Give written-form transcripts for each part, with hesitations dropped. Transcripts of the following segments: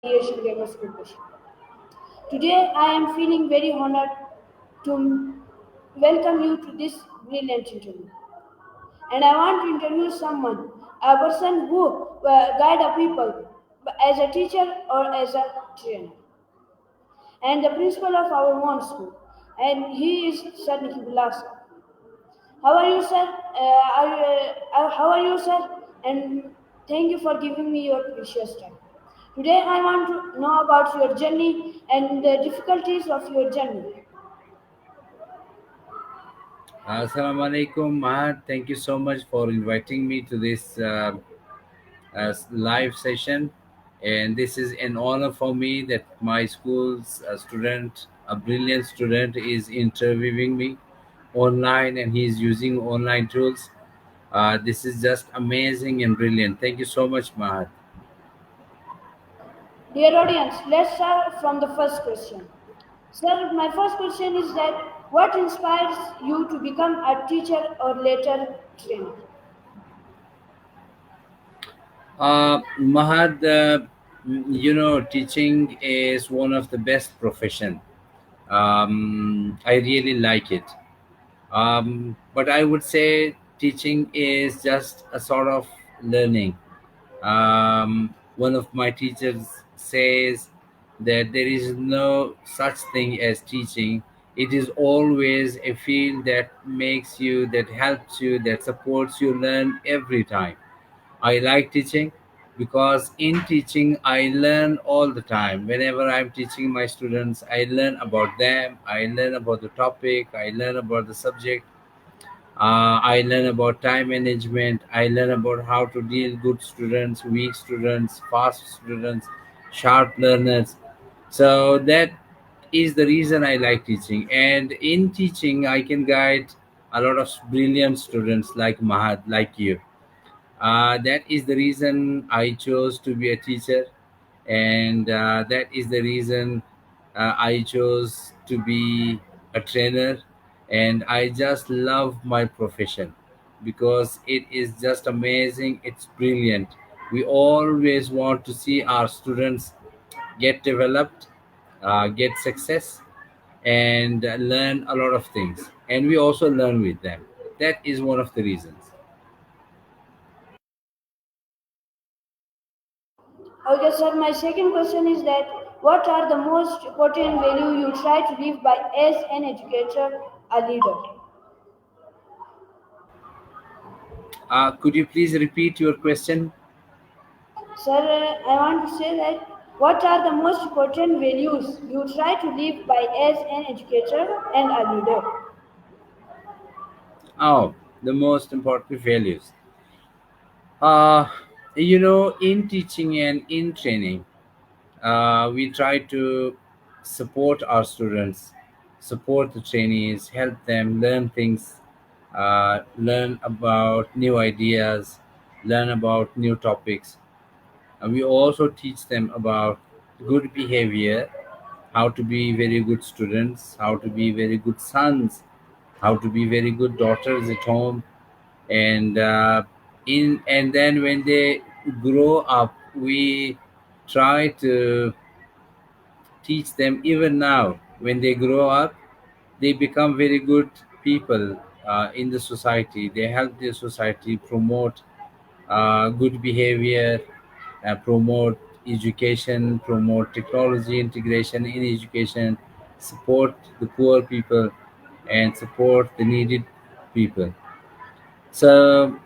Asian Grammar School Pishin. Today I am feeling very honored to welcome you to this brilliant interview. And I want to introduce someone, a person who guide a people as a teacher or as a trainer, and the principal of our own school. And he is Sir Nikibullah. How are you, sir? How are you, sir? And thank you for giving me your precious time. Today, I want to know about your journey and the difficulties of your journey. Assalamu alaikum, Mahd. Thank you so much for inviting me to this live session. And this is an honor for me that my school's student, a brilliant student, is interviewing me online and he's using online tools. This is just amazing and brilliant. Thank you so much, Mahd. Dear audience, let's start from the first question. Sir, my first question is that what inspires you to become a teacher or later trainer? Mahad, teaching is one of the best profession. I really like it. But I would say teaching is just a sort of learning. One of my teachers says that there is no such thing as teaching. It is always a field that makes you, that helps you, that supports you learn every time. I like teaching because in teaching I learn all the time. Whenever I'm teaching my students, I learn about them, I learn about the topic, I learn about the subject, I learn about time management. I learn about how to deal good students, weak students, fast students, sharp learners. So that is the reason I like teaching. And in teaching, I can guide a lot of brilliant students like Mahad, like you. That is the reason I chose to be a teacher, and that is the reason I chose to be a trainer. And I just love my profession because it is just amazing. It's brilliant. We always want to see our students get developed, get success, and learn a lot of things. And we also learn with them. That is one of the reasons. Okay, sir, my second question is that what are the most important value you try to live by as an educator, a leader? Could you please repeat your question? Sir, I want to say that what are the most important values you try to live by as an educator and a leader? Oh, the most important values. Uh, in teaching and in training, we try to support our students, support the trainees, help them learn things, learn about new ideas, learn about new topics. And we also teach them about good behavior, how to be very good students, how to be very good sons, how to be very good daughters at home, and then when they grow up, we try to teach them even now. When they grow up, they become very good people in the society. They help the society promote good behavior, promote education, promote technology integration in education, support the poor people, and support the needed people. So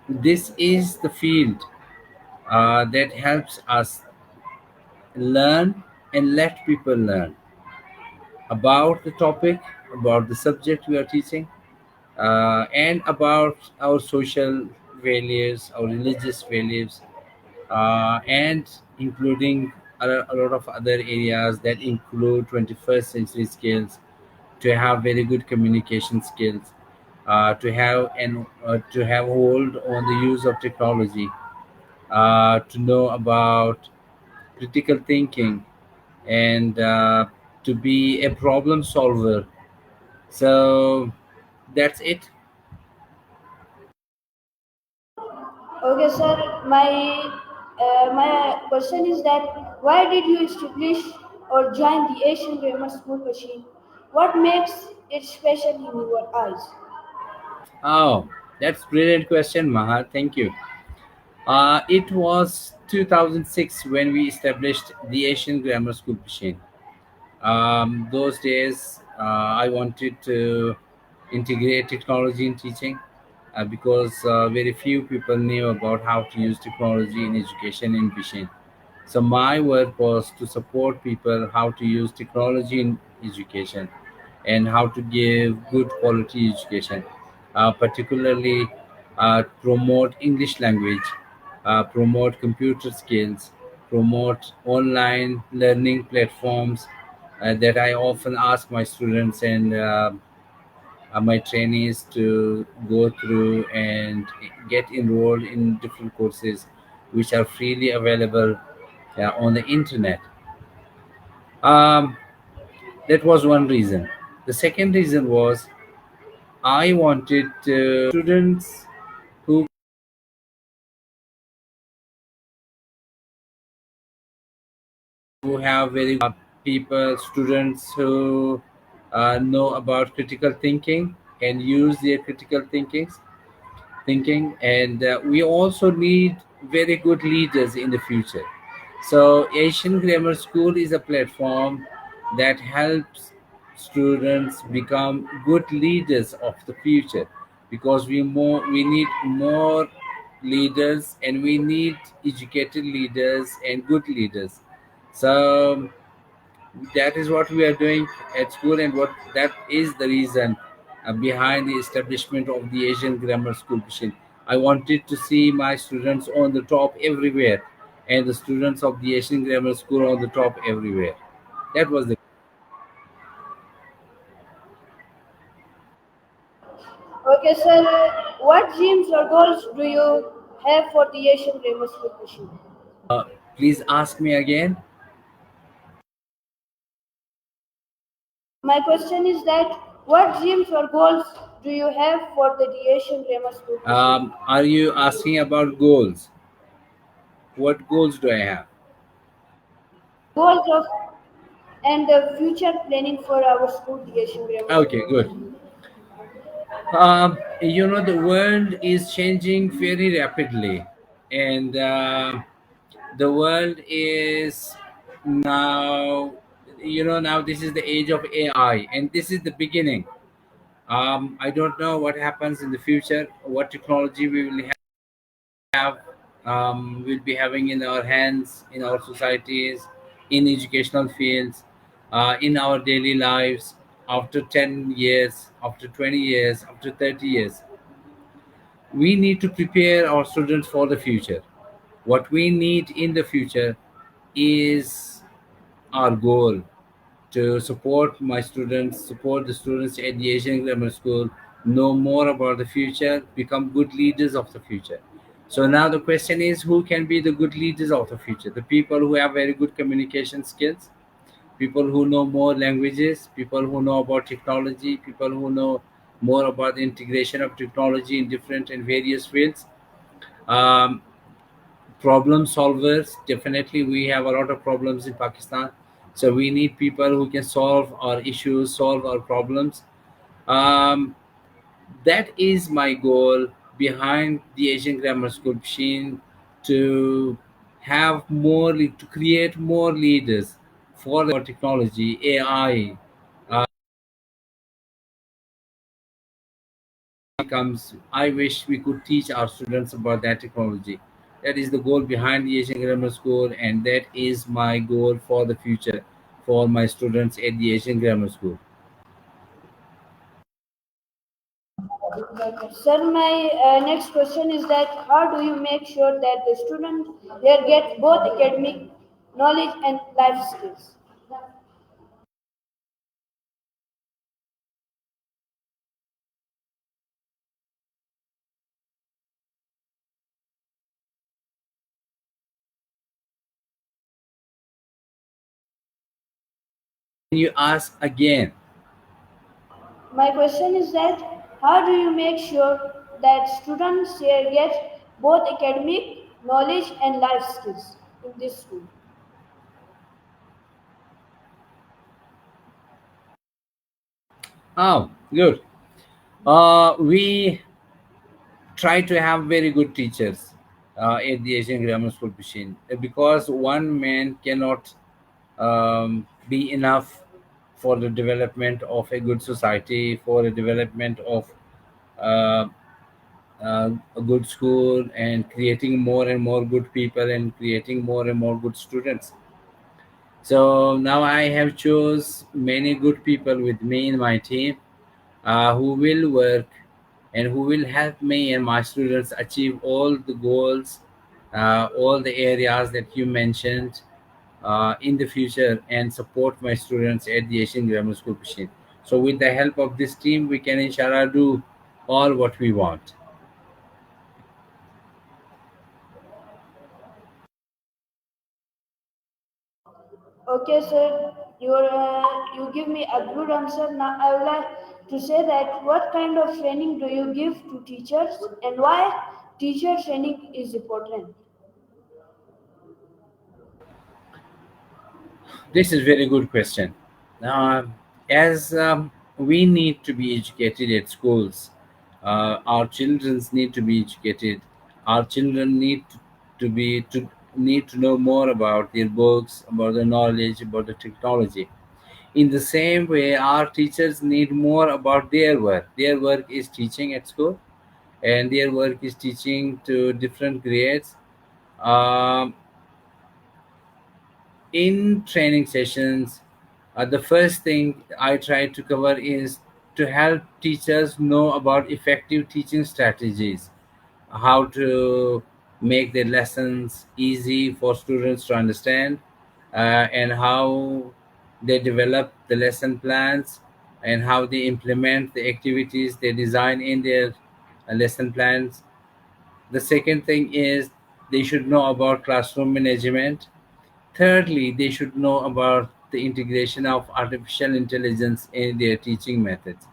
this is the field that helps us learn and let people learn about the topic, about the subject we are teaching, and about our social values, our religious values, and including a lot of other areas that include 21st century skills, to have very good communication skills, to have hold on the use of technology, to know about critical thinking, and to be a problem solver. So that's it. Okay, sir, my My question is that why did you establish or join the Asian Grammar School Pishin? What makes it special in your eyes? Oh, that's brilliant question, Mahad. Thank you. It was 2006 when we established the Asian Grammar School Pishin. Those days, I wanted to integrate technology in teaching because very few people knew about how to use technology in education in Pishin. So my work was to support people how to use technology in education and how to give good quality education, particularly promote English language, promote computer skills, promote online learning platforms that I often ask my students and my trainees to go through and get enrolled in different courses which are freely available on the internet. Um, that was one reason. The second reason was I wanted students who have very people, students who know about critical thinking and use their critical thinking, and we also need very good leaders in the future. So Asian Grammar School is a platform that helps students become good leaders of the future, because we need more leaders, and we need educated leaders and good leaders. So that is what we are doing at school, and what that is the reason behind the establishment of the Asian Grammar School Pishin. I wanted to see my students on the top everywhere, and the students of the Asian Grammar School on the top everywhere. That was the Okay, sir. What dreams or goals do you have for the Asian Grammar School Pishin? please ask me again. My question is that what dreams or goals do you have for the Asian Grammar School Pishin? Are you asking about goals? What goals do I have? Goals of and the future planning for our school, the Asian Grammar Okay, School good. Pishin. The world is changing very rapidly, and the world is now, now this is the age of AI, and this is the beginning. I don't know what happens in the future, what technology we will have, we'll be having in our hands, in our societies, in educational fields, in our daily lives after 10 years, after 20 years, after 30 years. We need to prepare our students for the future. What we need in the future is our goal to support my students, support the students at the Asian Grammar School, know more about the future, become good leaders of the future. So now the question is, who can be the good leaders of the future? The people who have very good communication skills, people who know more languages, people who know about technology, people who know more about the integration of technology in different and various fields. Um, Problem solvers, definitely we have a lot of problems in Pakistan, so we need people who can solve our issues, solve our problems. um, that is my goal behind the Asian Grammar School machine, to have more to create more leaders for the technology, AI becomes. I wish we could teach our students about that technology. That is the goal behind the Asian Grammar School, and that is my goal for the future for my students at the Asian Grammar School. Sir, my next question is that how do you make sure that the student here get both academic knowledge and life skills? Can you ask again? My question is that how do you make sure that students here get both academic knowledge and life skills in this school. Oh, good. We try to have very good teachers at the Asian Grammar School Pishin, because one man cannot be enough for the development of a good society, for the development of uh, a good school, and creating more and more good people and creating more and more good students. So now I have chose many good people with me in my team, who will work and who will help me and my students achieve all the goals, all the areas that you mentioned in the future, and support my students at the Asian Grammar School Pishin. So with the help of this team, we can inshallah do all what we want. Okay, sir, you give me a good answer. Now I would like to say that what kind of training do you give to teachers and why teacher training is important? This is very good question. Uh, as we need to be educated at schools, our children need to be educated. Our children need to know more about their books, about the knowledge, about the technology. In the same way, our teachers need more about their work. Their work is teaching at school, and their work is teaching to different grades. Um, in training sessions, the first thing I try to cover is to help teachers know about effective teaching strategies, how to make their lessons easy for students to understand, and how they develop the lesson plans, and how they implement the activities they design in their lesson plans. The second thing is they should know about classroom management. Thirdly, they should know about the integration of artificial intelligence in their teaching methods.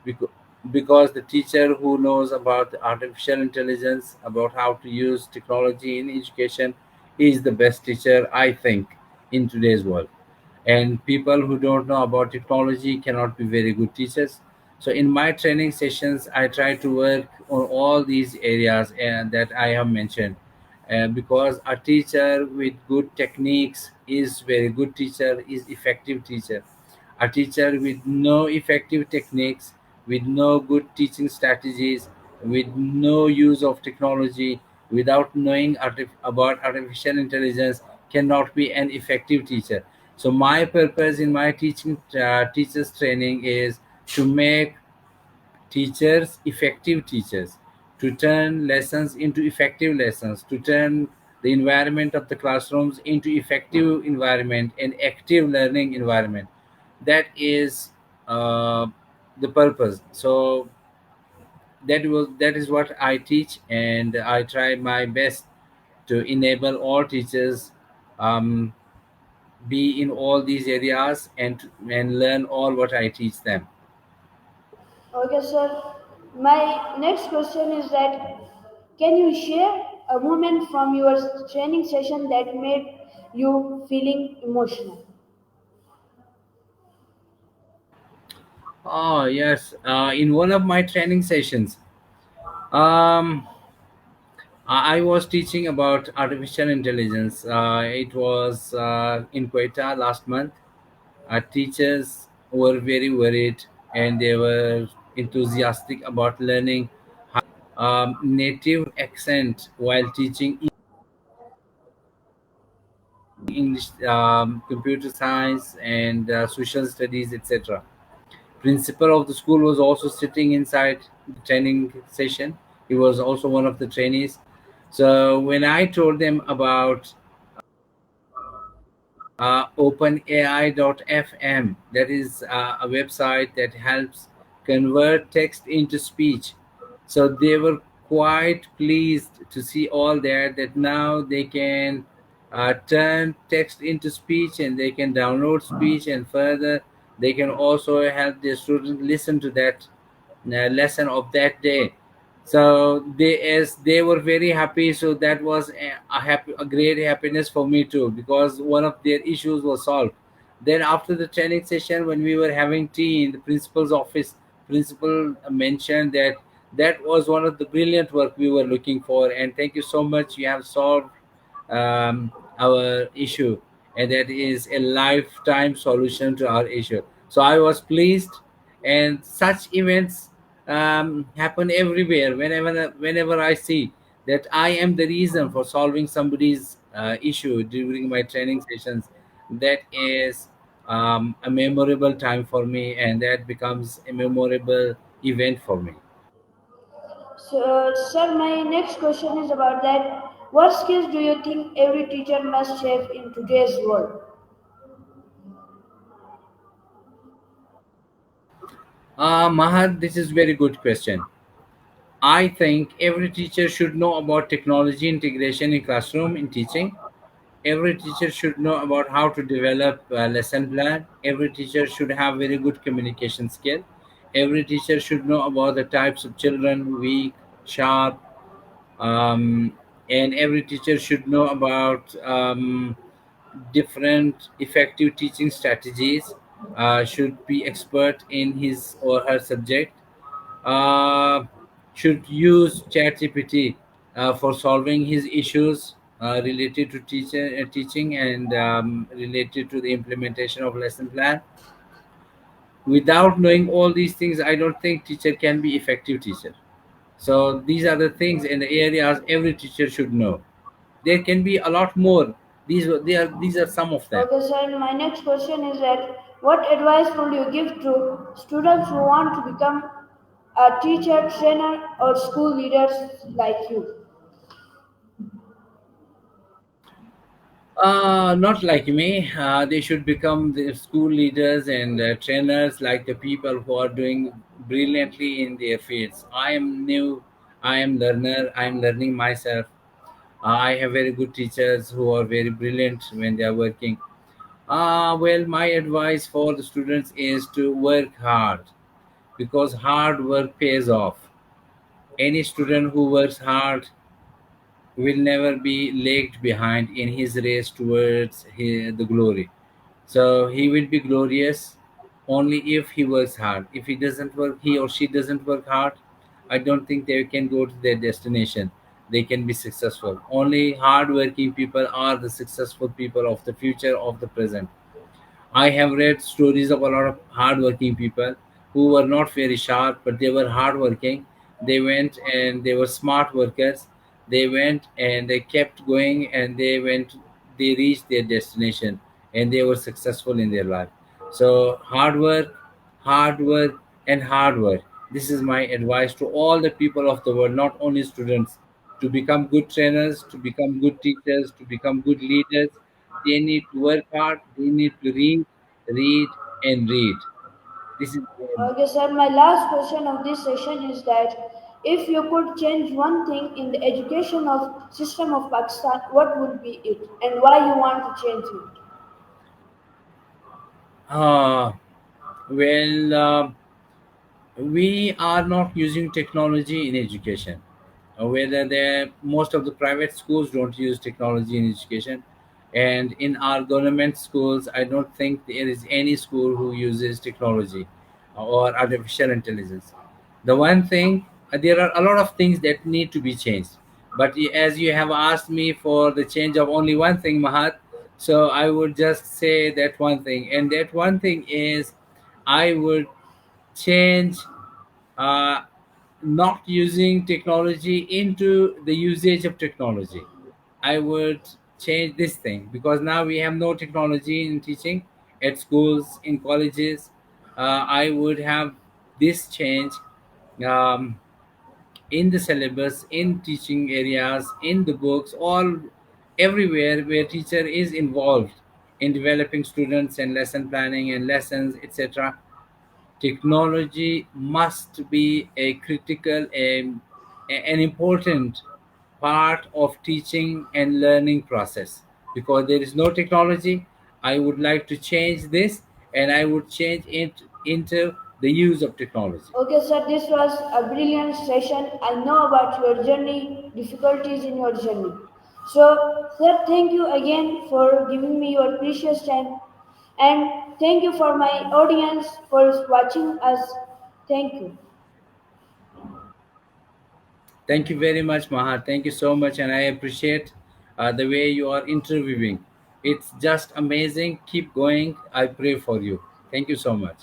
Beca- Because the teacher who knows about the artificial intelligence, about how to use technology in education, is the best teacher, I think, in today's world. And people who don't know about technology cannot be very good teachers. So in my training sessions, I try to work on all these areas and that I have mentioned, because a teacher with good techniques is very good teacher, is effective teacher. A teacher with no effective techniques, with no good teaching strategies, with no use of technology, without knowing about artificial intelligence, cannot be an effective teacher. So my purpose in my teachers training is to make teachers effective teachers, to turn lessons into effective lessons, to turn the environment of the classrooms into effective environment and active learning environment. That is uh, the purpose. So that is what I teach, and I try my best to enable all teachers um, be in all these areas and learn all what I teach them. Okay, sir. My next question is that can you share a moment from your training session that made you feeling emotional? Oh yes, in one of my training sessions, um, I was teaching about artificial intelligence. It was in Quetta last month. Our teachers were very worried, and they were enthusiastic about learning native accent while teaching English, computer science, and social studies, etc. Principal of the school was also sitting inside the training session. He was also one of the trainees. So when I told them about OpenAI.fm, that is a website that helps convert text into speech. So they were quite pleased to see all that now they can turn text into speech, and they can download speech, and further they can also help their students listen to that lesson of that day. So they were very happy. So that was a great happiness for me too, because one of their issues was solved. Then after the training session, when we were having tea in the principal's office, principal mentioned that that was one of the brilliant work we were looking for, and thank you so much, you have solved our issue, and that is a lifetime solution to our issue. So I was pleased, and such events happen everywhere. Whenever I see that I am the reason for solving somebody's issue during my training sessions, that is a memorable time for me, and that becomes a memorable event for me. So, sir, my next question is about that. What skills do you think every teacher must have in today's world? Mahad, this is very good question. I think every teacher should know about technology integration in classroom in teaching. Every teacher should know about how to develop a lesson plan. Every teacher should have very good communication skill. Every teacher should know about the types of children, weak, sharp, and every teacher should know about different effective teaching strategies. Should be expert in his or her subject. uh, should use ChatGPT for solving his issues related to teaching and related to the implementation of lesson plan. Without knowing all these things, I don't think teacher can be effective teacher. So these are the things and the areas every teacher should know. There can be a lot more. These are some of them. Okay, sir, my next question is that what advice would you give to students who want to become a teacher, trainer, or school leaders like you? Not like me. They should become the school leaders and trainers like the people who are doing brilliantly in their fields. I am new. I am learner. I am learning myself. I have very good teachers who are very brilliant when they are working. Well, my advice for the students is to work hard, because hard work pays off. Any student who works hard will never be lagged behind in his race towards the glory. So he will be glorious only if he works hard. If he doesn't work, he or she doesn't work hard, I don't think they can go to their destination. They can be successful. Only hard-working people are the successful people of the future, of the present. I have read stories of a lot of hardworking people who were not very sharp, but they were hardworking. They went and they were smart workers. They went and they kept going, and they reached their destination, and they were successful in their life. So hard work, and hard work. This is my advice to all the people of the world, not only students, to become good trainers, to become good teachers, to become good leaders. They need to work hard. They need to read, and read. This is my advice. Okay, sir, my last question of this session is that if you could change one thing in the education of system of Pakistan, what would be it and why you want to change it? Uh, well, we are not using technology in education. Whether most of the private schools don't use technology in education, and in our government schools, I don't think there is any school who uses technology or artificial intelligence. The one thing, there are a lot of things that need to be changed, but as you have asked me for the change of only one thing, Mahat, so I would just say that one thing, and that one thing is I would change uh, not using technology into the usage of technology. I would change this thing, because now we have no technology in teaching at schools, in colleges. I would have this change um, in the syllabus, in teaching areas, in the books, all everywhere where teacher is involved in developing students and lesson planning and lessons, etc. Technology must be a critical an important part of teaching and learning process. Because there is no technology, I would like to change this, and I would change it into the use of technology. Okay, sir, this was a brilliant session. I know about your journey, difficulties in your journey. So, sir, thank you again for giving me your precious time. And thank you for my audience for watching us. Thank you. Thank you very much, Mahad. Thank you so much, and I appreciate the way you are interviewing. It's just amazing. Keep going. I pray for you. Thank you so much.